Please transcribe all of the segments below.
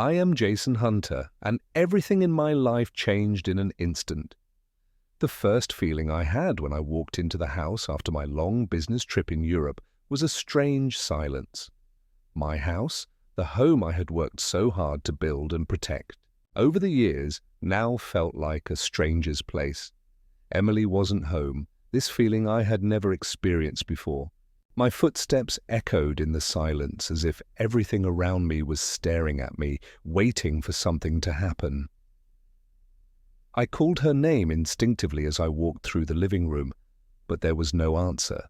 I am Jason Hunter, and everything in my life changed in an instant. The first feeling I had when I walked into the house after my long business trip in Europe was a strange silence. My house, the home I had worked so hard to build and protect, over the years now felt like a stranger's place. Emily wasn't home, this feeling I had never experienced before. My footsteps echoed in the silence as if everything around me was staring at me, waiting for something to happen. I called her name instinctively as I walked through the living room, but there was no answer.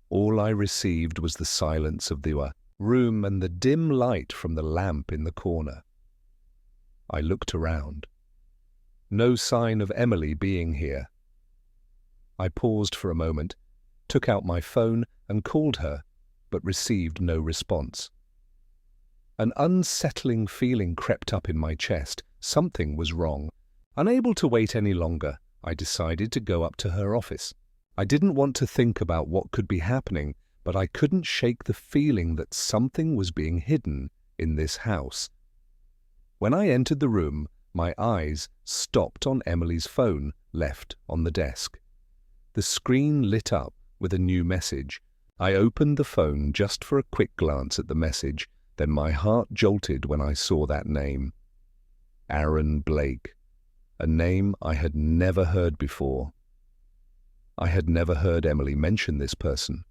All I received was the silence of the room and the dim light from the lamp in the corner. I looked around. No sign of Emily being here. I paused for a moment, took out my phone and called her, but received no response. An unsettling feeling crept up in my chest. Something was wrong. Unable to wait any longer, I decided to go up to her office. I didn't want to think about what could be happening, but I couldn't shake the feeling that something was being hidden in this house. When I entered the room, my eyes stopped on Emily's phone left on the desk. The screen lit up with a new message. I opened the phone just for a quick glance at the message, then my heart jolted when I saw that name. Aaron Blake, a name I had never heard before. I had never heard Emily mention this person.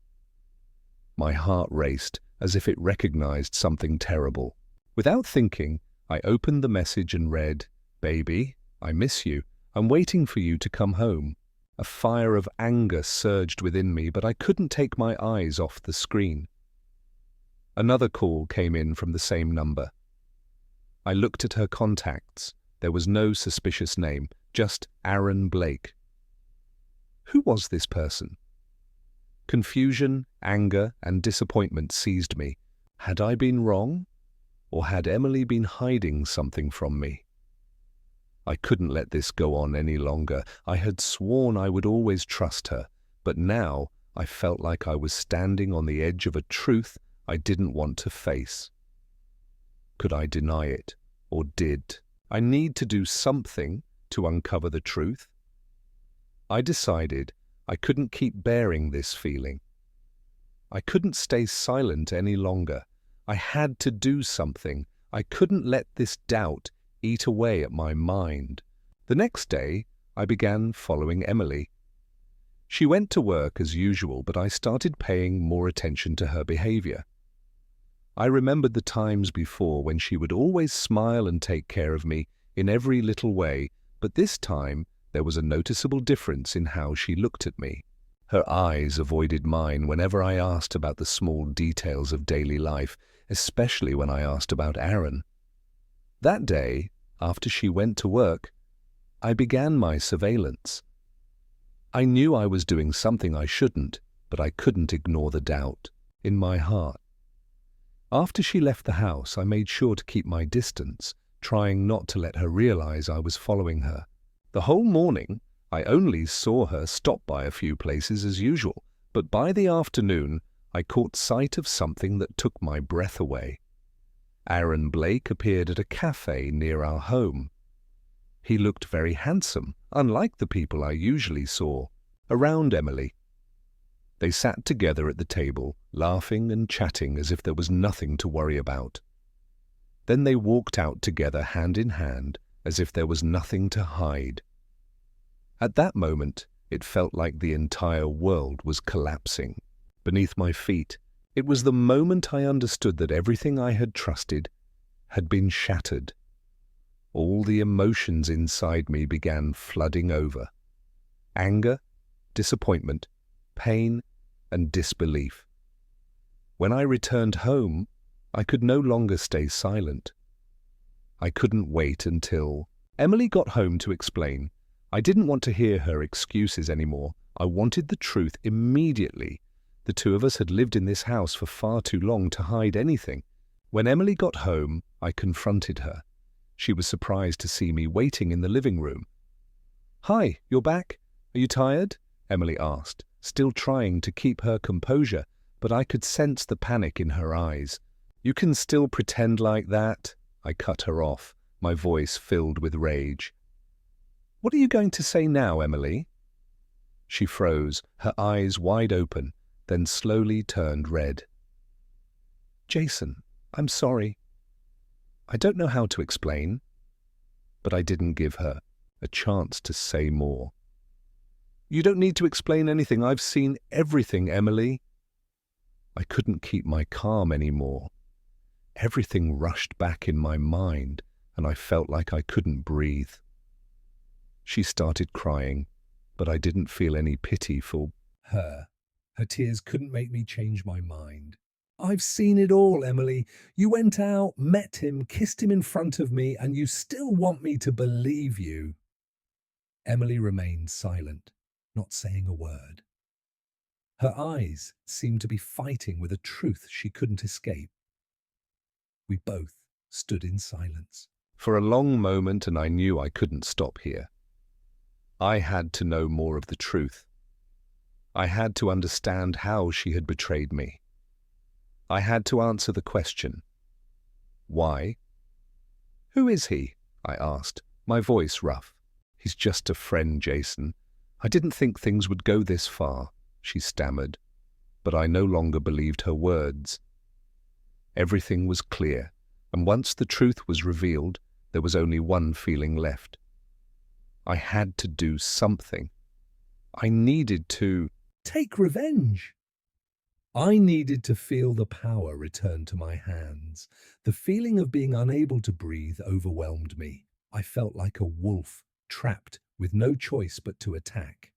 My heart raced as if it recognized something terrible. Without thinking, I opened the message and read, "Baby, I miss you. I'm waiting for you to come home." A fire of anger surged within me, but I couldn't take my eyes off the screen. Another call came in from the same number. I looked at her contacts. There was no suspicious name, just Aaron Blake. Who was this person? Confusion, anger, and disappointment seized me. Had I been wrong? Or had Emily been hiding something from me? I couldn't let this go on any longer. I had sworn I would always trust her, but now I felt like I was standing on the edge of a truth I didn't want to face. Could I deny it, or did I need to do something to uncover the truth? I decided I couldn't keep bearing this feeling. I couldn't stay silent any longer. I had to do something. I couldn't let this doubt eat away at my mind. The next day, I began following Emily. She went to work as usual, but I started paying more attention to her behavior. I remembered the times before when she would always smile and take care of me in every little way, but this time there was a noticeable difference in how she looked at me. Her eyes avoided mine whenever I asked about the small details of daily life, especially when I asked about Aaron. That day, after she went to work, I began my surveillance. I knew I was doing something I shouldn't, but I couldn't ignore the doubt in my heart. After she left the house, I made sure to keep my distance, trying not to let her realize I was following her. The whole morning, I only saw her stop by a few places as usual, but by the afternoon, I caught sight of something that took my breath away. Aaron Blake appeared at a cafe near our home. He looked very handsome, unlike the people I usually saw around Emily. They sat together at the table, laughing and chatting as if there was nothing to worry about. Then they walked out together hand in hand, as if there was nothing to hide. At that moment, it felt like the entire world was collapsing beneath my feet. It was the moment I understood that everything I had trusted had been shattered. All the emotions inside me began flooding over. Anger, disappointment, pain, and disbelief. When I returned home, I could no longer stay silent. I couldn't wait until Emily got home to explain. I didn't want to hear her excuses anymore. I wanted the truth immediately. The two of us had lived in this house for far too long to hide anything. When Emily got home, I confronted her. She was surprised to see me waiting in the living room. "Hi, you're back? Are you tired?" Emily asked, still trying to keep her composure, but I could sense the panic in her eyes. "You can still pretend like that?" I cut her off, my voice filled with rage. "What are you going to say now, Emily?" She froze, her eyes wide open, then slowly turned red. "Jason, I'm sorry. I don't know how to explain." But I didn't give her a chance to say more. "You don't need to explain anything. I've seen everything, Emily." I couldn't keep my calm anymore. Everything rushed back in my mind, and I felt like I couldn't breathe. She started crying, but I didn't feel any pity for her. Her tears couldn't make me change my mind. "I've seen it all, Emily. You went out, met him, kissed him in front of me, and you still want me to believe you." Emily remained silent, not saying a word. Her eyes seemed to be fighting with a truth she couldn't escape. We both stood in silence for a long moment, and I knew I couldn't stop here. I had to know more of the truth. I had to understand how she had betrayed me. I had to answer the question, why? "Who is he?" I asked, my voice rough. "He's just a friend, Jason. I didn't think things would go this far," she stammered, but I no longer believed her words. Everything was clear, and once the truth was revealed, there was only one feeling left. I had to do something. I needed to take revenge. I needed to feel the power return to my hands. The feeling of being unable to breathe overwhelmed me. I felt like a wolf, trapped with no choice but to attack.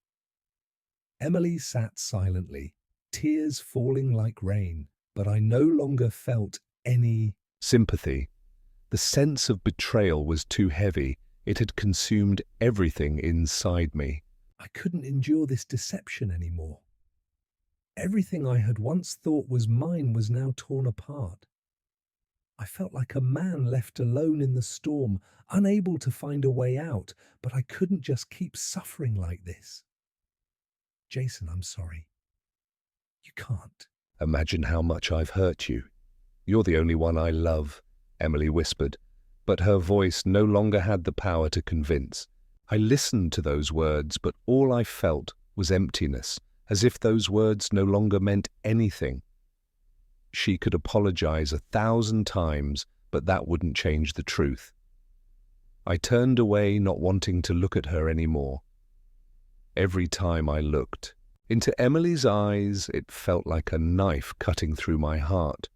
Emily sat silently, tears falling like rain, but I no longer felt any sympathy. The sense of betrayal was too heavy. It had consumed everything inside me. I couldn't endure this deception anymore. Everything I had once thought was mine was now torn apart. I felt like a man left alone in the storm, unable to find a way out, but I couldn't just keep suffering like this. "Jason, I'm sorry. You can't imagine how much I've hurt you. You're the only one I love," Emily whispered, but her voice no longer had the power to convince. I listened to those words, but all I felt was emptiness, as if those words no longer meant anything. She could apologize 1,000 times, but that wouldn't change the truth. I turned away, not wanting to look at her anymore. Every time I looked into Emily's eyes, it felt like a knife cutting through my heart.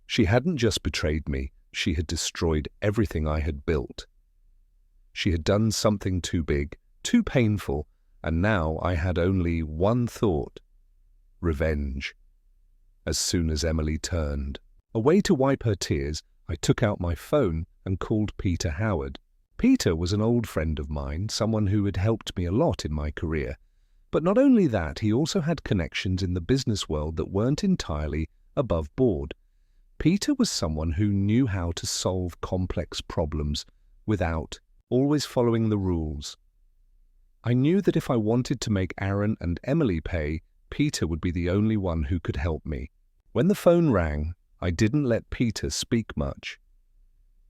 She hadn't just betrayed me, she had destroyed everything I had built. She had done something too big, too painful, and now I had only one thought: revenge. As soon as Emily turned away to wipe her tears, I took out my phone and called Peter Howard. Peter was an old friend of mine, someone who had helped me a lot in my career. But not only that, he also had connections in the business world that weren't entirely above board. Peter was someone who knew how to solve complex problems without always following the rules. I knew that if I wanted to make Aaron and Emily pay, Peter would be the only one who could help me. When the phone rang, I didn't let Peter speak much.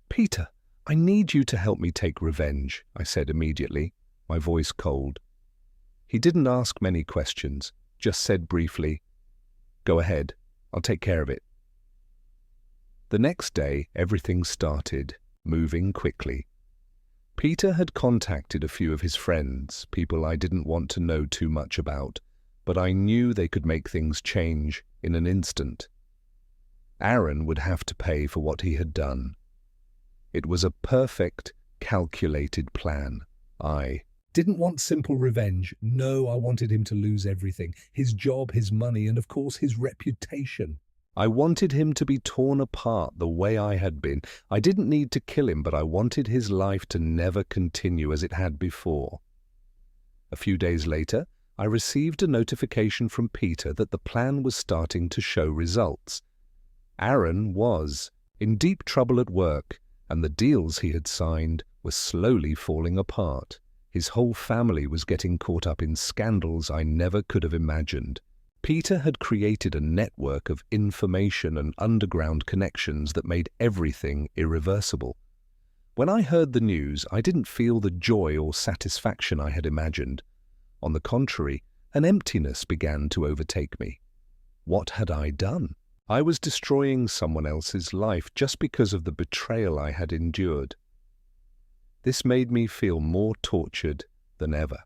"Peter, I need you to help me take revenge," I said immediately, my voice cold. He didn't ask many questions, just said briefly, "Go ahead, I'll take care of it." The next day, everything started moving quickly. Peter had contacted a few of his friends, people I didn't want to know too much about, but I knew they could make things change in an instant. Aaron would have to pay for what he had done. It was a perfect, calculated plan. I didn't want simple revenge. No, I wanted him to lose everything: his job, his money, and of course his reputation. I wanted him to be torn apart the way I had been. I didn't need to kill him, but I wanted his life to never continue as it had before. A few days later, I received a notification from Peter that the plan was starting to show results. Aaron was in deep trouble at work, and the deals he had signed were slowly falling apart. His whole family was getting caught up in scandals I never could have imagined. Peter had created a network of information and underground connections that made everything irreversible. When I heard the news, I didn't feel the joy or satisfaction I had imagined. On the contrary, an emptiness began to overtake me. What had I done? I was destroying someone else's life just because of the betrayal I had endured. This made me feel more tortured than ever.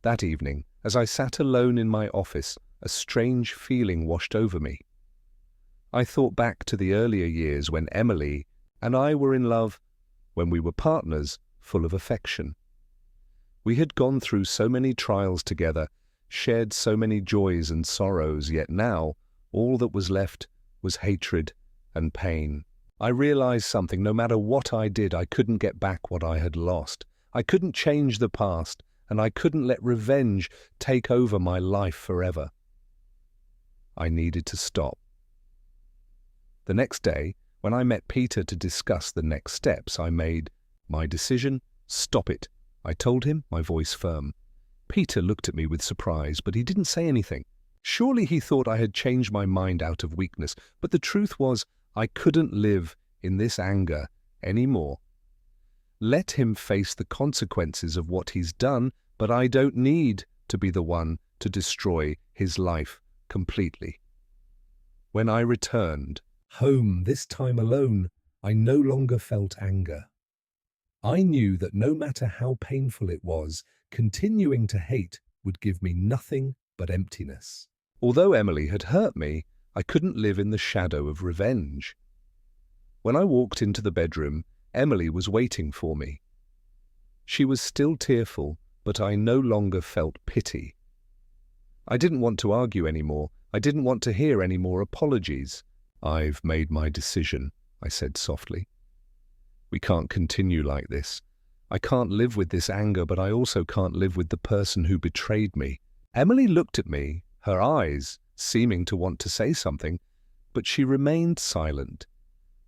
That evening, as I sat alone in my office, a strange feeling washed over me. I thought back to the earlier years when Emily and I were in love, when we were partners, full of affection. We had gone through so many trials together, shared so many joys and sorrows, yet now all that was left was hatred and pain. I realized something: no matter what I did, I couldn't get back what I had lost. I couldn't change the past, and I couldn't let revenge take over my life forever. I needed to stop. The next day, when I met Peter to discuss the next steps, I made my decision. Stop it, I told him, my voice firm. Peter looked at me with surprise, but he didn't say anything. Surely he thought I had changed my mind out of weakness, but the truth was I couldn't live in this anger anymore. Let him face the consequences of what he's done, but I don't need to be the one to destroy his life completely. When I returned home, this time alone, I no longer felt anger. I knew that no matter how painful it was, continuing to hate would give me nothing but emptiness. Although Emily had hurt me, I couldn't live in the shadow of revenge. When I walked into the bedroom, Emily was waiting for me. She was still tearful, but I no longer felt pity. I didn't want to argue anymore. I didn't want to hear any more apologies. I've made my decision, I said softly. We can't continue like this. I can't live with this anger, but I also can't live with the person who betrayed me. Emily looked at me, her eyes seeming to want to say something, but she remained silent.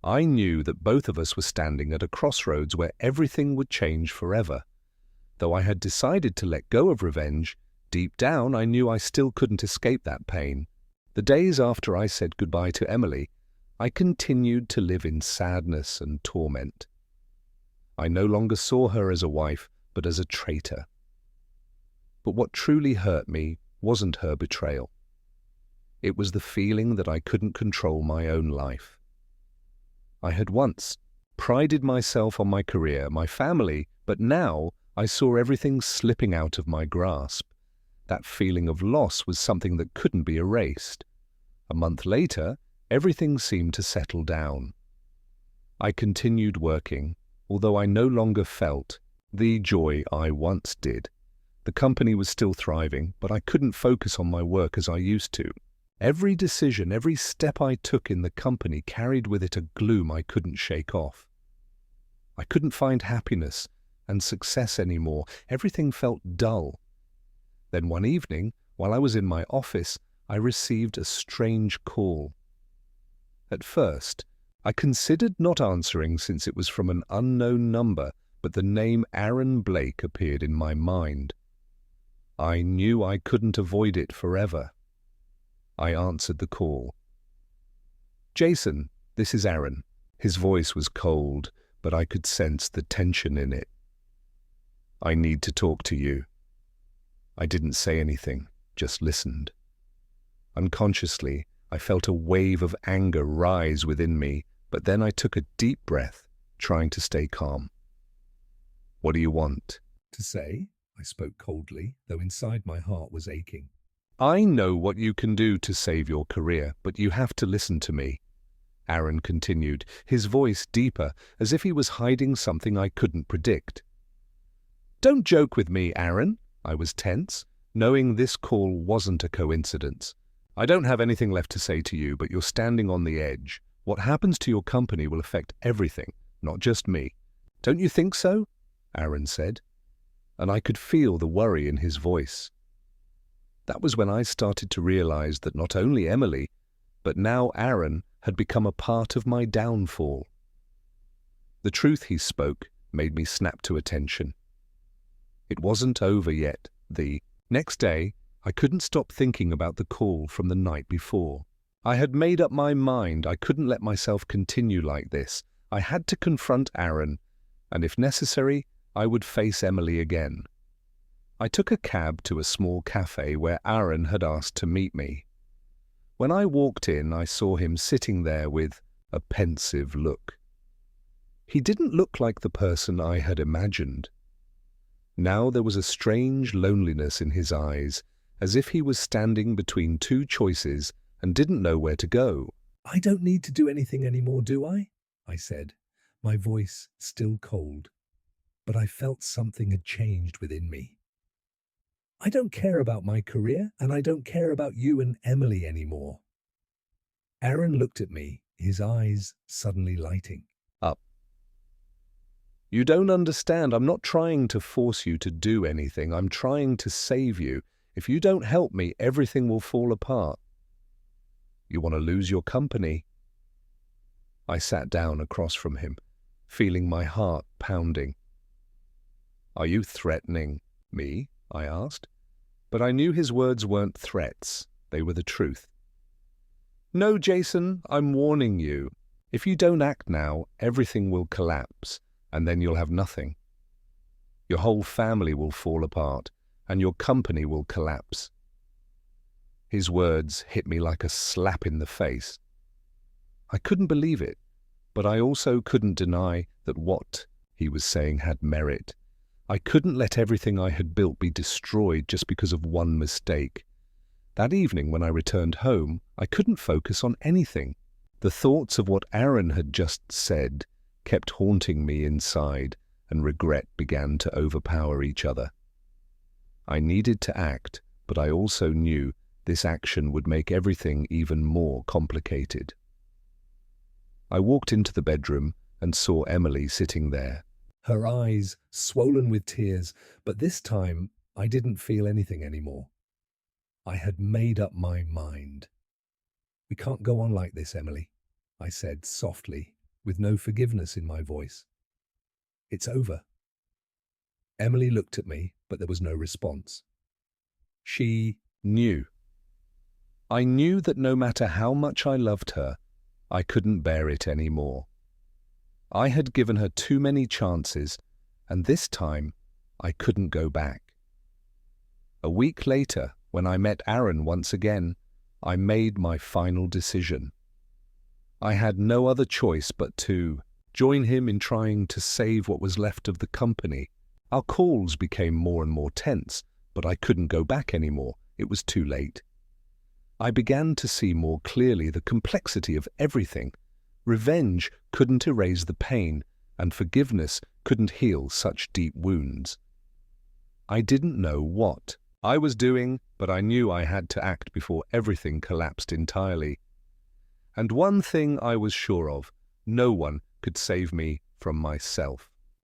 I knew that both of us were standing at a crossroads where everything would change forever. Though I had decided to let go of revenge, deep down I knew I still couldn't escape that pain. The days after I said goodbye to Emily, I continued to live in sadness and torment. I no longer saw her as a wife, but as a traitor. But what truly hurt me wasn't her betrayal. It was the feeling that I couldn't control my own life. I had once prided myself on my career, my family, but now I saw everything slipping out of my grasp. That feeling of loss was something that couldn't be erased. A month later, everything seemed to settle down. I continued working, although I no longer felt the joy I once did. The company was still thriving, but I couldn't focus on my work as I used to. Every decision, every step I took in the company carried with it a gloom I couldn't shake off. I couldn't find happiness and success anymore. Everything felt dull. Then one evening, while I was in my office, I received a strange call. At first, I considered not answering since it was from an unknown number, but the name Aaron Blake appeared in my mind. I knew I couldn't avoid it forever. I answered the call. "Jason, this is Aaron." His voice was cold, but I could sense the tension in it. "I need to talk to you." I didn't say anything, just listened. Unconsciously, I felt a wave of anger rise within me, but then I took a deep breath, trying to stay calm. "What do you want?" To say, I spoke coldly, though inside my heart was aching. "I know what you can do to save your career, but you have to listen to me," Aaron continued, his voice deeper, as if he was hiding something I couldn't predict. "Don't joke with me, Aaron." I was tense, knowing this call wasn't a coincidence. "I don't have anything left to say to you, but you're standing on the edge. What happens to your company will affect everything, not just me." "Don't you think so?" Aaron said, and I could feel the worry in his voice. That was when I started to realize that not only Emily, but now Aaron had become a part of my downfall. The truth he spoke made me snap to attention. It wasn't over yet. The next day, I couldn't stop thinking about the call from the night before. I had made up my mind I couldn't let myself continue like this. I had to confront Aaron, and if necessary, I would face Emily again. I took a cab to a small cafe where Aaron had asked to meet me. When I walked in, I saw him sitting there with a pensive look. He didn't look like the person I had imagined. Now there was a strange loneliness in his eyes, as if he was standing between two choices and didn't know where to go. "I don't need to do anything anymore, do I?" I said, my voice still cold. But I felt something had changed within me. "I don't care about my career, and I don't care about you and Emily anymore." Aaron looked at me, his eyes suddenly lighting Up. You don't understand. I'm not trying to force you to do anything. I'm trying to save you. If you don't help me, everything will fall apart. You want to lose your company? I sat down across from him, feeling my heart pounding. Are you threatening me? I asked. But I knew his words weren't threats. They were the truth. No, Jason, I'm warning you. If you don't act now, everything will collapse, and then you'll have nothing. Your whole family will fall apart, and your company will collapse. His words hit me like a slap in the face. I couldn't believe it, but I also couldn't deny that what he was saying had merit. I couldn't let everything I had built be destroyed just because of one mistake. That evening when I returned home, I couldn't focus on anything. The thoughts of what Aaron had just said kept haunting me inside, and regret began to overpower each other. I needed to act, but I also knew this action would make everything even more complicated. I walked into the bedroom and saw Emily sitting there. Her eyes swollen with tears, but this time I didn't feel anything anymore. I had made up my mind. "We can't go on like this, Emily," I said softly, with no forgiveness in my voice. "It's over." Emily looked at me, but there was no response. She knew. I knew that no matter how much I loved her, I couldn't bear it anymore. I had given her too many chances, and this time I couldn't go back. A week later, when I met Aaron once again, I made my final decision. I had no other choice but to join him in trying to save what was left of the company. Our calls became more and more tense, but I couldn't go back anymore. It was too late. I began to see more clearly the complexity of everything. Revenge couldn't erase the pain, and forgiveness couldn't heal such deep wounds. I didn't know what I was doing, but I knew I had to act before everything collapsed entirely. And one thing I was sure of, no one could save me from myself.